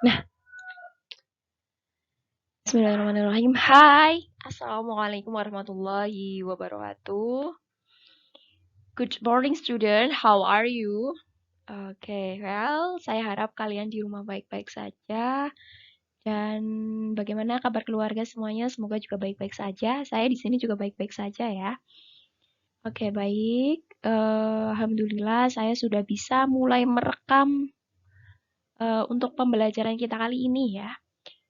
Nah, bismillahirrahmanirrahim. Hai, assalamualaikum warahmatullahi wabarakatuh. Good morning, student. How are you? Well, saya harap kalian di rumah baik-baik saja. Dan bagaimana kabar keluarga semuanya? Semoga juga baik-baik saja. Saya di sini juga baik-baik saja ya. Baik. Alhamdulillah saya sudah bisa mulai merekam untuk pembelajaran kita kali ini ya.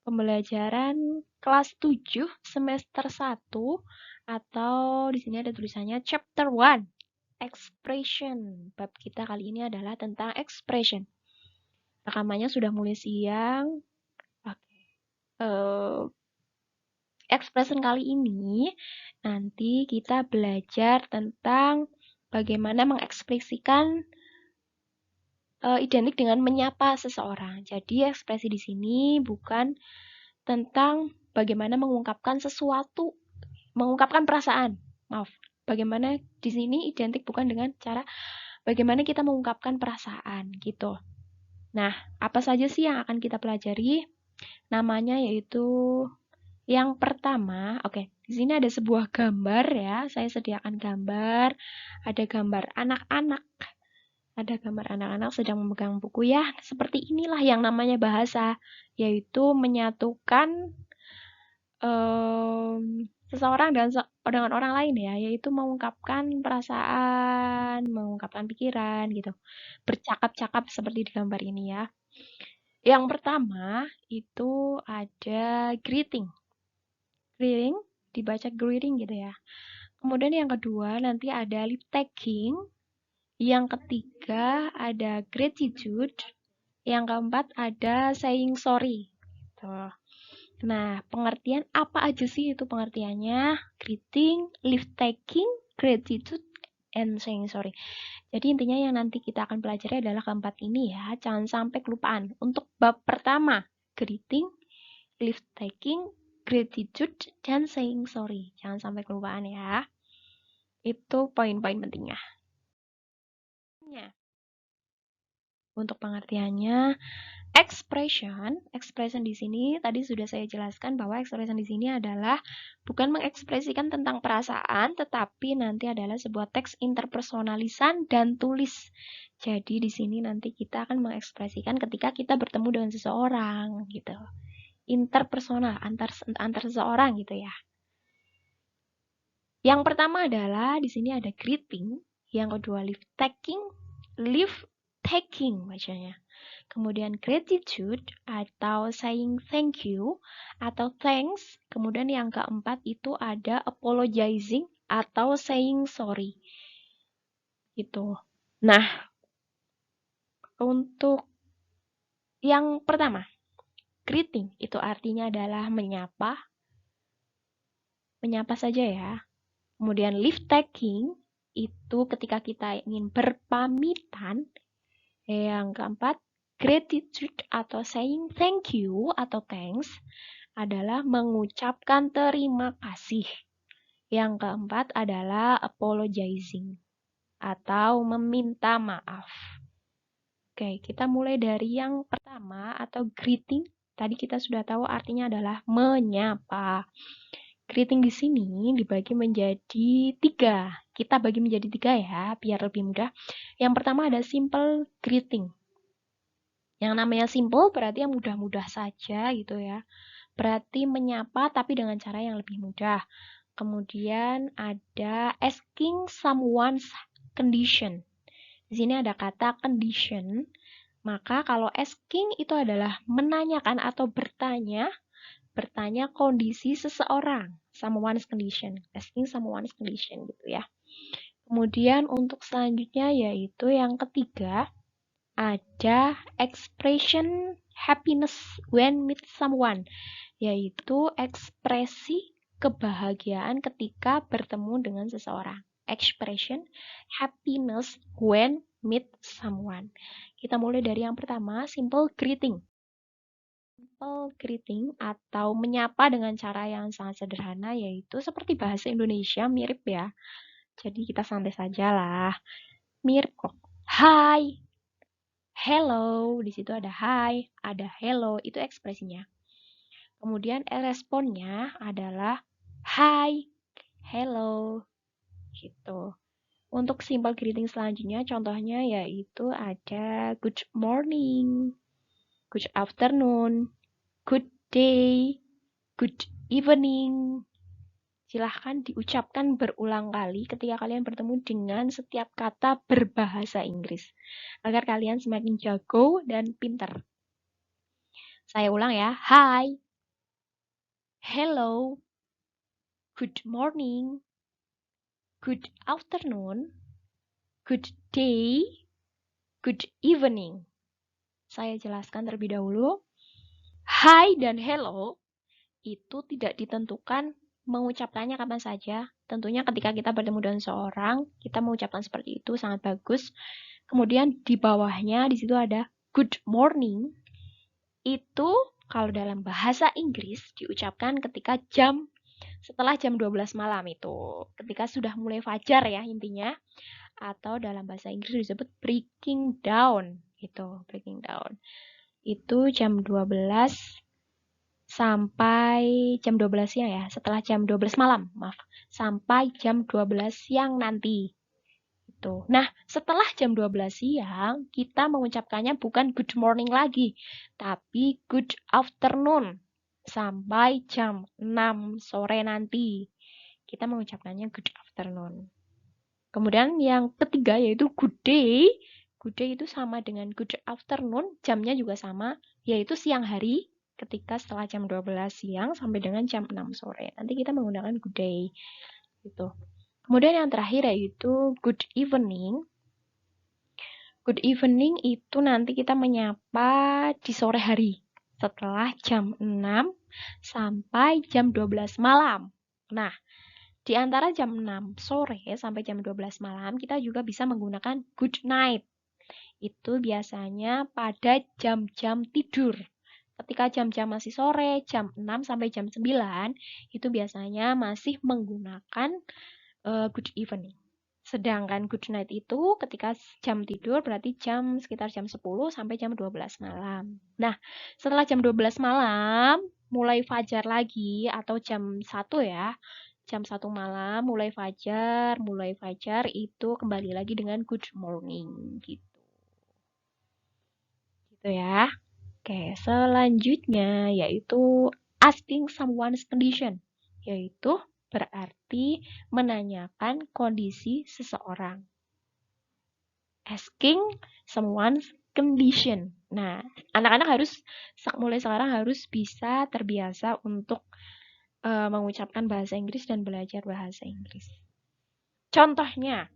Pembelajaran kelas 7 semester 1 atau di sini ada tulisannya chapter 1 expression. Bab kita kali ini adalah tentang expression. Rekamannya sudah mulai siang. Uh, expression kali ini nanti kita belajar tentang bagaimana mengekspresikan identik dengan menyapa seseorang. Jadi ekspresi di sini bukan tentang bagaimana mengungkapkan sesuatu, mengungkapkan perasaan. Maaf, bagaimana di sini identik bukan dengan cara bagaimana kita mengungkapkan perasaan gitu. Nah, apa saja sih yang akan kita pelajari? Namanya yaitu yang pertama, di sini ada sebuah gambar ya. Saya sediakan gambar. Ada gambar anak-anak. Ada gambar anak-anak sedang memegang buku ya. Seperti inilah yang namanya bahasa, yaitu menyatukan seseorang dengan orang lain ya, yaitu mengungkapkan perasaan, mengungkapkan pikiran gitu. Bercakap-cakap seperti di gambar ini ya. Yang pertama itu ada greeting. Greeting dibaca greeting gitu ya. Kemudian yang kedua nanti ada lip taking. Yang ketiga ada gratitude. Yang keempat ada saying sorry. Tuh. Nah, pengertian apa aja sih itu pengertiannya? Greeting, leave taking, gratitude, and saying sorry. Jadi intinya yang nanti kita akan pelajari adalah keempat ini ya. Jangan sampai kelupaan. Untuk bab pertama, greeting, leave taking, gratitude, dan saying sorry. Jangan sampai kelupaan ya. Itu poin-poin pentingnya. Untuk pengertiannya, expression di sini tadi sudah saya jelaskan bahwa expression di sini adalah bukan mengekspresikan tentang perasaan, tetapi nanti adalah sebuah teks interpersonalisan dan tulis. Jadi di sini nanti kita akan mengekspresikan ketika kita bertemu dengan seseorang gitu. Interpersonal antar seseorang gitu ya. Yang pertama adalah di sini ada greeting, yang kedua leave taking bacanya. Kemudian gratitude atau saying thank you atau thanks. Kemudian yang keempat itu ada apologizing atau saying sorry. Gitu. Nah, untuk yang pertama, greeting itu artinya adalah menyapa. Menyapa saja ya. Kemudian leave taking itu ketika kita ingin berpamitan. Yang keempat, gratitude atau saying thank you atau thanks adalah mengucapkan terima kasih. Yang keempat adalah apologizing atau meminta maaf. Kita mulai dari yang pertama atau greeting. Tadi kita sudah tahu artinya adalah menyapa. Greeting di sini dibagi menjadi 3. Kita bagi menjadi 3 ya, biar lebih mudah. Yang pertama ada simple greeting. Yang namanya simple berarti yang mudah-mudah saja gitu ya. Berarti menyapa tapi dengan cara yang lebih mudah. Kemudian ada asking someone's condition. Di sini ada kata condition. Maka kalau asking itu adalah menanyakan atau bertanya kondisi seseorang. Someone's condition. Asking someone's condition gitu ya. Kemudian untuk selanjutnya yaitu yang ketiga, ada expression happiness when meet someone, yaitu ekspresi kebahagiaan ketika bertemu dengan seseorang. Expression happiness when meet someone. Kita mulai dari yang pertama, simple greeting. Simple greeting atau menyapa dengan cara yang sangat sederhana, yaitu seperti bahasa Indonesia, mirip ya. Jadi kita santai saja lah. Mirip kok. Hai, hello, di situ ada hi, ada hello, itu ekspresinya. Kemudian responnya adalah hi, hello, gitu. Untuk simple greeting selanjutnya, contohnya yaitu ada good morning, good afternoon, good day, good evening. Silahkan diucapkan berulang kali ketika kalian bertemu dengan setiap kata berbahasa Inggris, agar kalian semakin jago dan pinter. Saya ulang ya, hi, hello, good morning, good afternoon, good day, good evening. Saya jelaskan terlebih dahulu. Hi dan hello itu tidak ditentukan mengucapkannya kapan saja. Tentunya ketika kita bertemu dengan seorang, kita mengucapkan seperti itu sangat bagus. Kemudian di bawahnya di situ ada good morning. Itu kalau dalam bahasa Inggris diucapkan ketika setelah jam 12 malam itu. Ketika sudah mulai fajar ya intinya. Atau dalam bahasa Inggris disebut breaking down. Breaking down. Itu jam 12 sampai jam 12 siang ya, setelah jam 12 malam, maaf, sampai jam 12 siang nanti. Itu. Nah, setelah jam 12 siang, kita mengucapkannya bukan good morning lagi, tapi good afternoon. Sampai jam 6 sore nanti, kita mengucapkannya good afternoon. Kemudian yang ketiga yaitu good day. Good day itu sama dengan good afternoon, jamnya juga sama, yaitu siang hari ketika setelah jam 12 siang sampai dengan jam 6 sore. Nanti kita menggunakan good day. Gitu. Kemudian yang terakhir yaitu good evening. Good evening itu nanti kita menyapa di sore hari setelah jam 6 sampai jam 12 malam. Nah, di antara jam 6 sore sampai jam 12 malam, kita juga bisa menggunakan good night. Itu biasanya pada jam-jam tidur. Ketika jam-jam masih sore, jam 6 sampai jam 9, itu biasanya masih menggunakan good evening. Sedangkan good night itu ketika jam tidur berarti sekitar jam 10 sampai jam 12 malam. Nah, setelah jam 12 malam, mulai fajar lagi atau jam 1 ya, jam 1 malam mulai fajar itu kembali lagi dengan good morning gitu. Gitu ya. Oke, selanjutnya yaitu asking someone's condition, yaitu berarti menanyakan kondisi seseorang. Asking someone's condition. Nah, anak-anak mulai sekarang harus bisa terbiasa untuk mengucapkan bahasa Inggris dan belajar bahasa Inggris. Contohnya,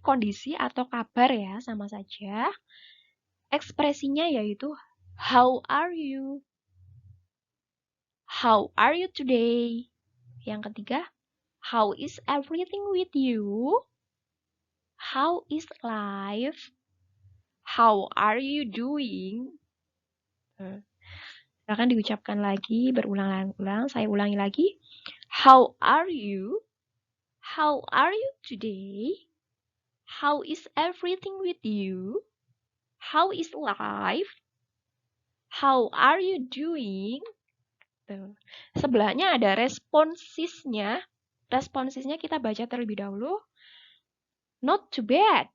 kondisi atau kabar ya, sama saja. Ekspresinya yaitu how are you? How are you today? Yang ketiga, how is everything with you? How is life? How are you doing? Silakan diucapkan lagi berulang-ulang. Saya ulangi lagi. How are you? How are you today? How is everything with you? How is life? How are you doing? Tuh. Sebelahnya ada responsisnya. Responsisnya kita baca terlebih dahulu. Not too bad.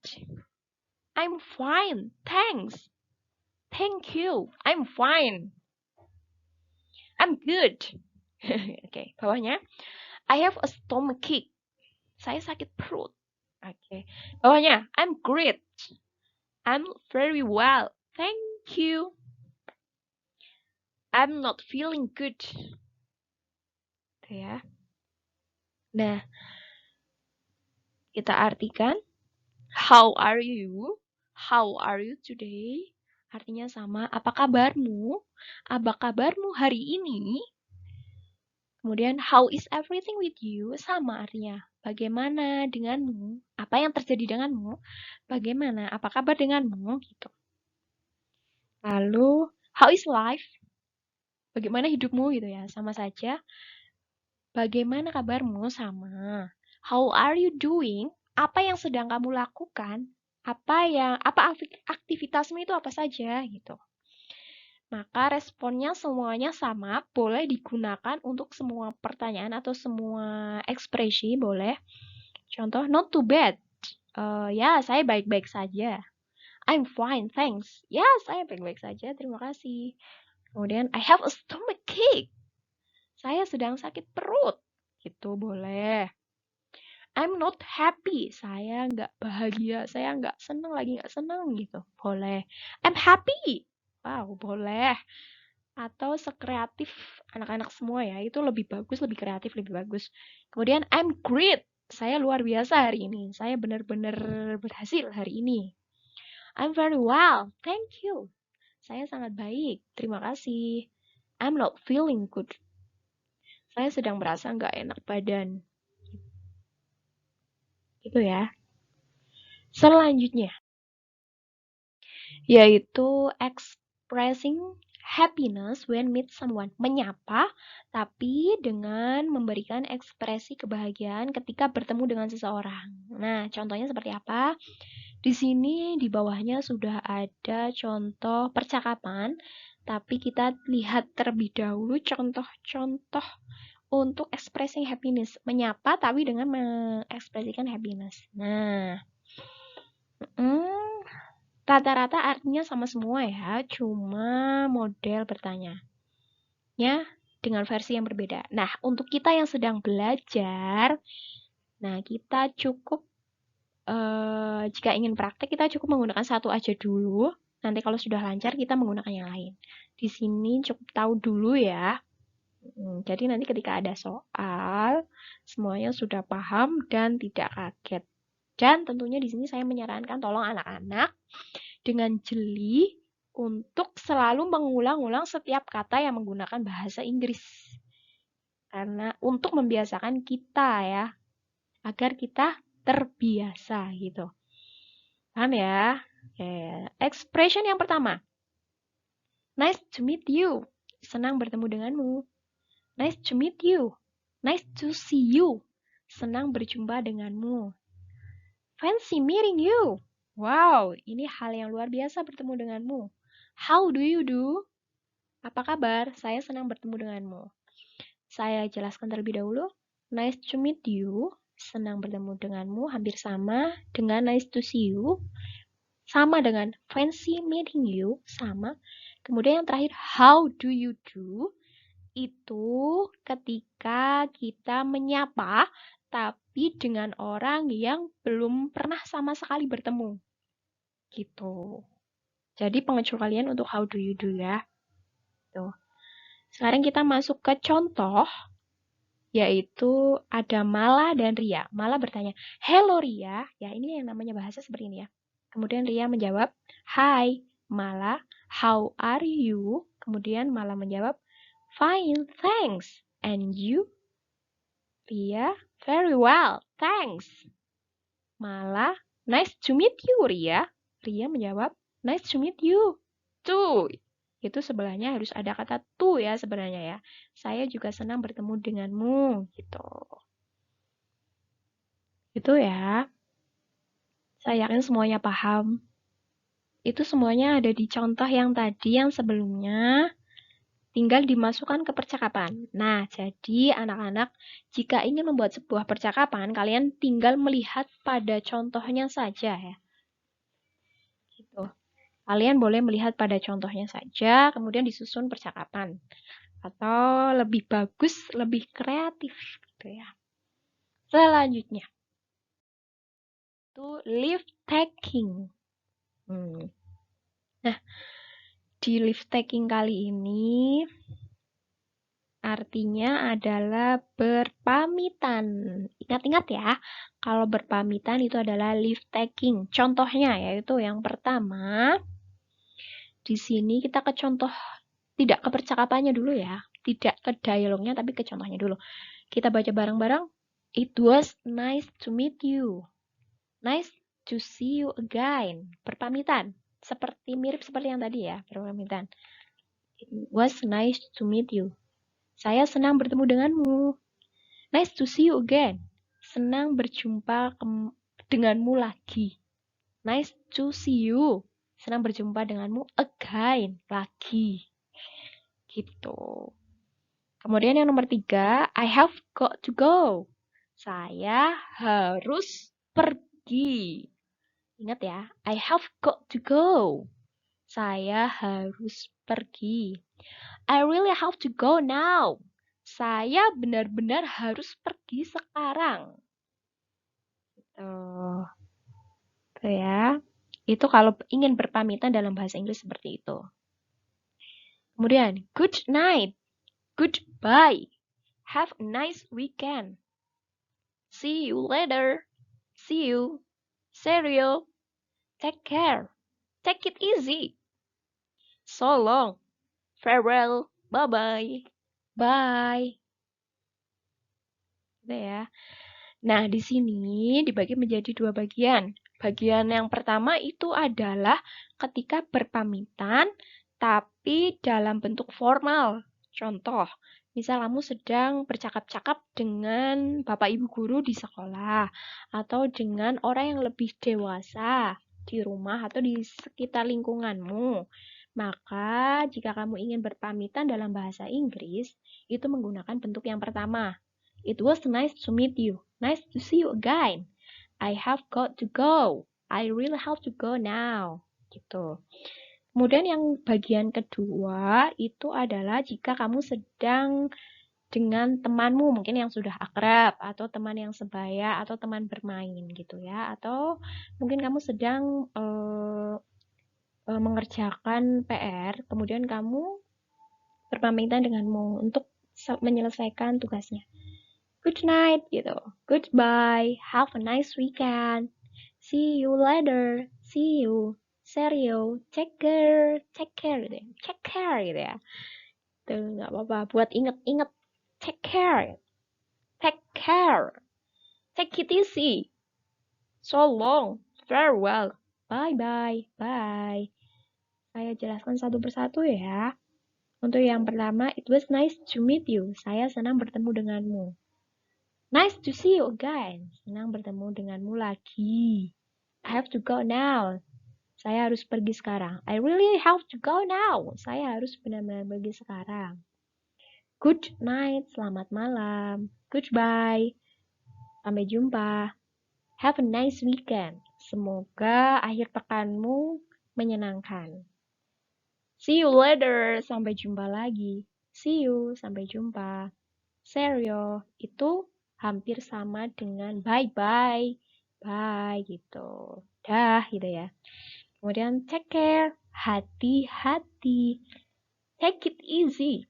I'm fine. Thanks. Thank you. I'm fine. I'm good. Oke, bawahnya. I have a stomachache. Saya sakit perut. Oke. Bawahnya. I'm great. I'm very well. Thank you. I'm not feeling good. Tuh ya. Nah, kita artikan. How are you? How are you today? Artinya sama, apa kabarmu? Apa kabarmu hari ini? Kemudian, how is everything with you? Sama artinya, bagaimana denganmu? Apa yang terjadi denganmu? Bagaimana? Apa kabar denganmu? Gitu. Lalu, how is life? Bagaimana hidupmu? Gitu ya, sama saja. Bagaimana kabarmu? Sama. How are you doing? Apa yang sedang kamu lakukan? apa aktivitasmu itu apa saja gitu. Maka responnya semuanya sama, boleh digunakan untuk semua pertanyaan atau semua ekspresi boleh. Contoh, not too bad. Ya, saya baik-baik saja. I'm fine, thanks. Ya, saya baik-baik saja, terima kasih. Kemudian, I have a stomachache. Saya sedang sakit perut. Gitu boleh. I'm not happy. Saya nggak bahagia. Saya nggak seneng, lagi nggak seneng gitu. Boleh. I'm happy. Wow, boleh. Atau sekreatif anak-anak semua ya. Itu lebih bagus, lebih kreatif, lebih bagus. Kemudian I'm great. Saya luar biasa hari ini. Saya benar-benar berhasil hari ini. I'm very well. Thank you. Saya sangat baik. Terima kasih. I'm not feeling good. Saya sedang merasa nggak enak badan. Itu ya. Selanjutnya, yaitu expressing happiness when meet someone. Menyapa, tapi dengan memberikan ekspresi kebahagiaan ketika bertemu dengan seseorang. Nah, contohnya seperti apa? Di sini di bawahnya sudah ada contoh percakapan, tapi kita lihat terlebih dahulu contoh-contoh untuk expressing happiness. Menyapa tapi dengan mengekspresikan happiness. Nah, rata-rata artinya sama semua ya, cuma model bertanyanya dengan versi yang berbeda. Nah, untuk kita yang sedang belajar, nah kita cukup jika ingin praktek kita cukup menggunakan satu aja dulu. Nanti kalau sudah lancar kita menggunakan yang lain. Di sini cukup tahu dulu ya. Jadi nanti ketika ada soal, semuanya sudah paham dan tidak kaget. Dan tentunya di sini saya menyarankan tolong anak-anak dengan jeli untuk selalu mengulang-ulang setiap kata yang menggunakan bahasa Inggris. Karena untuk membiasakan kita ya, agar kita terbiasa gitu. Paham ya? Expression yang pertama. Nice to meet you. Senang bertemu denganmu. Nice to meet you. Nice to see you. Senang berjumpa denganmu. Fancy meeting you. Wow, ini hal yang luar biasa bertemu denganmu. How do you do? Apa kabar? Saya senang bertemu denganmu. Saya jelaskan terlebih dahulu. Nice to meet you. Senang bertemu denganmu. Hampir sama dengan nice to see you. Sama dengan fancy meeting you. Sama. Kemudian yang terakhir, how do you do? Itu ketika kita menyapa tapi dengan orang yang belum pernah sama sekali bertemu. Gitu. Jadi pengecualian untuk how do you do ya. Tuh. Sekarang kita masuk ke contoh, yaitu ada Mala dan Ria. Mala bertanya, hello Ria. Ya, ini yang namanya bahasa seperti ini ya. Kemudian Ria menjawab, hi Mala, how are you? Kemudian Mala menjawab, fine, thanks. And you? Ria, very well, thanks. Mala, nice to meet you, Ria. Ria menjawab, nice to meet you too. Itu sebelahnya harus ada kata to ya sebenarnya ya. Saya juga senang bertemu denganmu, gitu. Itu ya. Saya yakin semuanya paham. Itu semuanya ada di contoh yang tadi yang sebelumnya. Tinggal dimasukkan ke percakapan. Nah, jadi anak-anak, jika ingin membuat sebuah percakapan, kalian tinggal melihat pada contohnya saja ya. Gitu. Kalian boleh melihat pada contohnya saja, kemudian disusun percakapan. Atau lebih bagus, lebih kreatif gitu ya. Selanjutnya, itu lift taking. Nah, di lift taking kali ini artinya adalah berpamitan. Ingat-ingat ya, kalau berpamitan itu adalah lift taking. Contohnya yaitu yang pertama, di sini kita ke contoh, tidak ke percakapannya dulu ya. Tidak ke dialognya, tapi ke contohnya dulu. Kita baca bareng-bareng. It was nice to meet you. Nice to see you again. Berpamitan. Mirip seperti yang tadi ya, berpamitan. It was nice to meet you. Saya senang bertemu denganmu. Nice to see you again. Senang berjumpa denganmu lagi. Nice to see you. Senang berjumpa denganmu again, lagi. Gitu. Kemudian yang nomor 3, I have got to go. Saya harus pergi. Ingat ya, I have got to go. Saya harus pergi. I really have to go now. Saya benar-benar harus pergi sekarang. Tuh. Tuh ya. Itu kalau ingin berpamitan dalam bahasa Inggris seperti itu. Kemudian, good night. Goodbye. Have a nice weekend. See you later. See you. Serio. Take care. Take it easy. So long. Farewell. Bye-bye. Bye. Gitu ya. Nah, di sini dibagi menjadi 2 bagian. Bagian yang pertama itu adalah ketika berpamitan, tapi dalam bentuk formal. Contoh, misal kamu sedang bercakap-cakap dengan Bapak Ibu guru di sekolah, atau dengan orang yang lebih dewasa di rumah atau di sekitar lingkunganmu. Maka, jika kamu ingin berpamitan dalam bahasa Inggris, itu menggunakan bentuk yang pertama. It was nice to meet you. Nice to see you again. I have got to go. I really have to go now. Gitu. Kemudian yang bagian kedua itu adalah jika kamu sedang dengan temanmu mungkin yang sudah akrab atau teman yang sebaya atau teman bermain gitu ya, atau mungkin kamu sedang mengerjakan PR, kemudian kamu berpamitan denganmu untuk menyelesaikan tugasnya. Good night gitu. Goodbye. Have a nice weekend. See you later. See you. Serio. Take care. Take care gitu ya. Take care gitu ya. Tuh nggak apa-apa. Buat inget-inget. Take care. Take care. Take it easy. So long. Farewell. Bye-bye. Bye. Saya jelaskan satu persatu ya. Untuk yang pertama, it was nice to meet you. Saya senang bertemu denganmu. Nice to see you again. Senang bertemu denganmu lagi. I have to go now. Saya harus pergi sekarang. I really have to go now. Saya harus benar-benar pergi sekarang. Good night. Selamat malam. Goodbye. Sampai jumpa. Have a nice weekend. Semoga akhir pekanmu menyenangkan. See you later. Sampai jumpa lagi. See you. Sampai jumpa. Serio. Itu hampir sama dengan bye-bye. Bye gitu. Dah gitu ya. Kemudian take care. Hati-hati. Take it easy.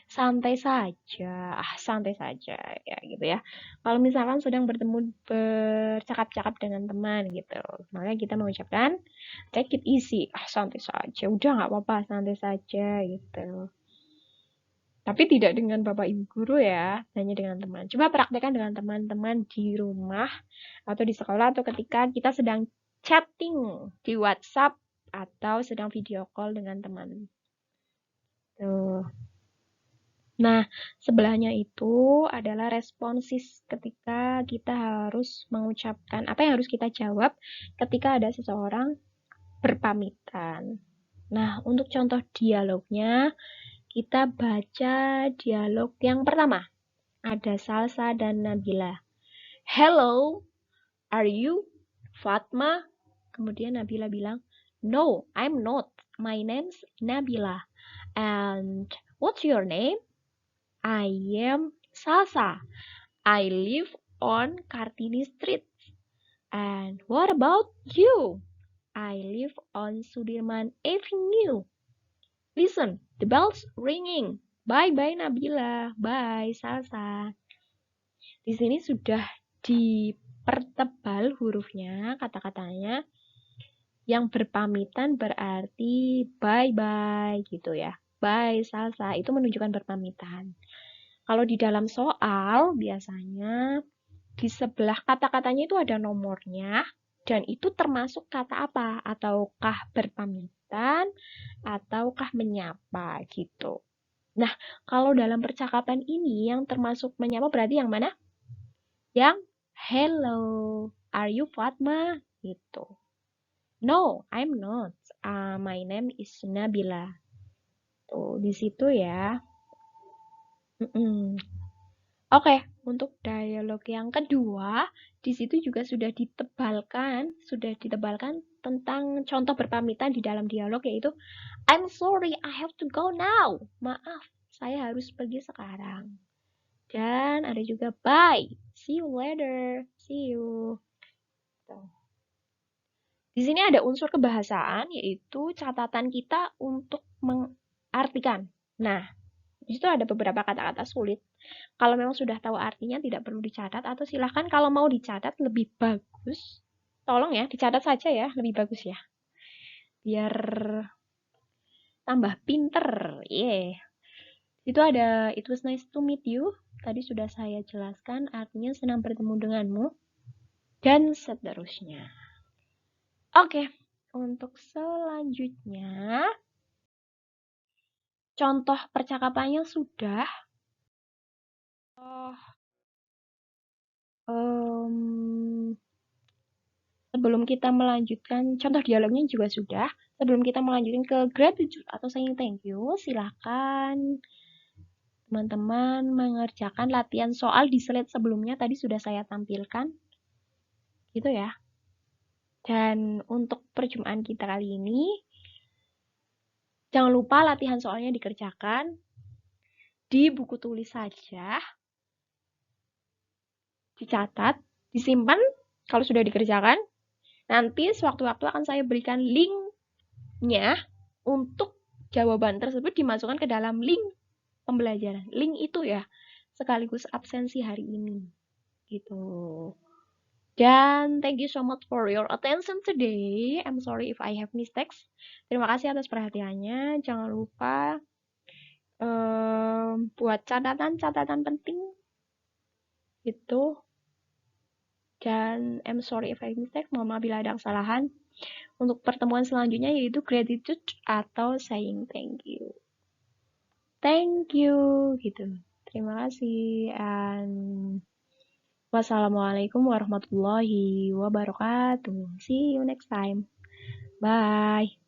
Santai saja. Santai saja ya gitu ya. Kalau misalkan sedang bercakap-cakap dengan teman gitu. Maka kita mengucapkan take it easy. Santai saja. Udah nggak apa-apa, santai saja gitu. Tapi tidak dengan Bapak Ibu guru ya, hanya dengan teman. Coba praktekkan dengan teman-teman di rumah atau di sekolah atau ketika kita sedang chatting di WhatsApp atau sedang video call dengan teman. Tuh. Nah, sebelahnya itu adalah responsis ketika kita harus mengucapkan apa yang harus kita jawab ketika ada seseorang berpamitan. Nah, untuk contoh dialognya, kita baca dialog yang pertama. Ada Salsa dan Nabila. Hello, are you Fatma? Kemudian Nabila bilang, no, I'm not. My name's Nabila. And what's your name? I am Salsa. I live on Kartini Street. And what about you? I live on Sudirman Avenue. Listen, the bell's ringing. Bye-bye Nabila. Bye Salsa. Di sini sudah dipertebal hurufnya, kata-katanya. Yang berpamitan berarti bye-bye gitu ya. Bye Salsa, itu menunjukkan berpamitan. Kalau di dalam soal, biasanya di sebelah kata-katanya itu ada nomornya, dan itu termasuk kata apa? Ataukah berpamitan, ataukah menyapa gitu. Nah, kalau dalam percakapan ini yang termasuk menyapa berarti yang mana? Yang hello, are you Fatma? Gitu. No, I'm not. My name is Nabila. Tuh, di situ ya. Mm-mm. Oke, untuk dialog yang kedua, di situ juga sudah ditebalkan tentang contoh berpamitan di dalam dialog yaitu I'm sorry, I have to go now. Maaf, saya harus pergi sekarang. Dan ada juga bye, see you later, see you. Tuh. Di sini ada unsur kebahasaan yaitu catatan kita untuk mengartikan. Nah, di situ ada beberapa kata-kata sulit. Kalau memang sudah tahu artinya tidak perlu dicatat atau silahkan kalau mau dicatat lebih bagus. Tolong ya, dicatat saja ya, lebih bagus ya. Biar tambah pinter. Yeah. Itu ada it was nice to meet you. Tadi sudah saya jelaskan artinya senang bertemu denganmu dan seterusnya. Oke, untuk selanjutnya contoh percakapannya sudah. Oh, sebelum kita melanjutkan, contoh dialognya juga sudah. Sebelum kita melanjutkan ke gratitude atau saying thank you, silakan teman-teman mengerjakan latihan soal di slide sebelumnya. Tadi sudah saya tampilkan. Gitu ya. Dan untuk perjumpaan kita kali ini, jangan lupa latihan soalnya dikerjakan di buku tulis saja, dicatat, disimpan kalau sudah dikerjakan. Nanti sewaktu-waktu akan saya berikan linknya untuk jawaban tersebut dimasukkan ke dalam link pembelajaran. Link itu ya sekaligus absensi hari ini. Gitu. Dan thank you so much for your attention today. I'm sorry if I have mistakes. Terima kasih atas perhatiannya. Jangan lupa buat catatan-catatan penting gitu. Dan I'm sorry if I have mistakes. Mohon maaf bila ada kesalahan. Untuk pertemuan selanjutnya yaitu gratitude atau saying thank you. Thank you gitu. Terima kasih and wassalamualaikum warahmatullahi wabarakatuh. See you next time. Bye.